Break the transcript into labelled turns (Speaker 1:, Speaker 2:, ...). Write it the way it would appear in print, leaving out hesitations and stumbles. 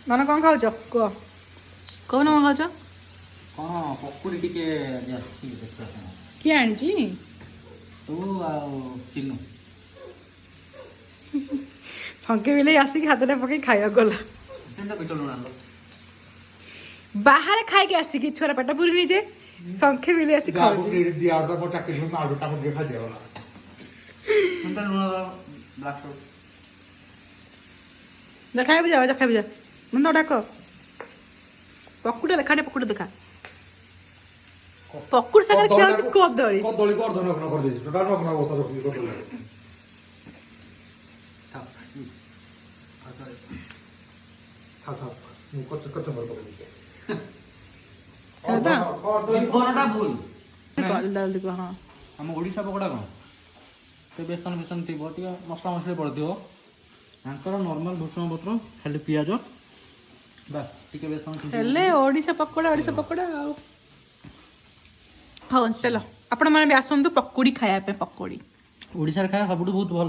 Speaker 1: ମାନେ କ'ଣ ଖାଉଛ କୁହ କହୁନ କ'ଣ ଖାଉଛ
Speaker 2: କ'ଣ ପକୁଡ଼ି ଟିକେ ଆସିଛି ଦେଖିବା ପାଇଁ
Speaker 1: କିଏ ଆଣିଛି
Speaker 2: ତୁ ଆଉ ଚିନୁ
Speaker 1: ଶଙ୍କେ ବିଲେଇ ଆସିକି ହାତରେ ପକେଇ ଖାଇବାକୁ ଗଲା
Speaker 2: ବିଟ ଲୁଣ ଆଣିଲ
Speaker 1: ବାହାରେ ଖାଇକି ଆସିକି ଛୁଆର ପେଟ ପୁରିନି ଯେ ଶଙ୍ଖେ ବିଲେଇ ଆସି ଖାଉଛି
Speaker 2: ଲୁଣ
Speaker 1: ଖାଇବୁ ଯା ଖାଇବୁ ଯା ମୁଁ ଡାକ ପକୁଡ଼ି ଦେଖା ପକୁଡ଼ି ଦେଖା ପକୁଡ଼ି ସାଙ୍ଗରେ ଖିଆ ହଉଛି କଦଳୀ
Speaker 3: କଦଳୀକୁ ଅର୍ଦ୍ଧ ନଗ୍ନ କରିଦେଇଛି ଟୋଟାଲ ନଗ୍ନ ଅବସ୍ଥା ରଖୁଛି କଦଳୀ ମୁଁ କଚ ମର ପକେଇଛି
Speaker 2: ଜୀବନଟା ଭୁଲ
Speaker 1: ହଁ
Speaker 2: ଆମ ଓଡ଼ିଶା ପକୋଡ଼ା କ'ଣ ଟିକେ ବେସନ ଫେସନ ଥିବ ଟିକେ ମସଲା ମସଲି ପଡ଼ିଥିବ ତାଙ୍କର ନର୍ମାଲ ଭୃଷଙ୍ଗ ପତ୍ର ଖାଲି ପିଆଜ ବାସ୍ ଟିକେ ବେସନ
Speaker 1: ହେଲେ ଓଡ଼ିଶା ପକୋଡ଼ା ଆଉ ହଉ ଚାଲ ଆପଣମାନେ ବି ଆସନ୍ତୁ ପକୁଡ଼ି ଖାଇବା ପାଇଁ ପକୁଡ଼ି
Speaker 2: ଓଡ଼ିଶାରେ ଖାଇବା ସବୁଠୁ ବହୁତ ଭଲ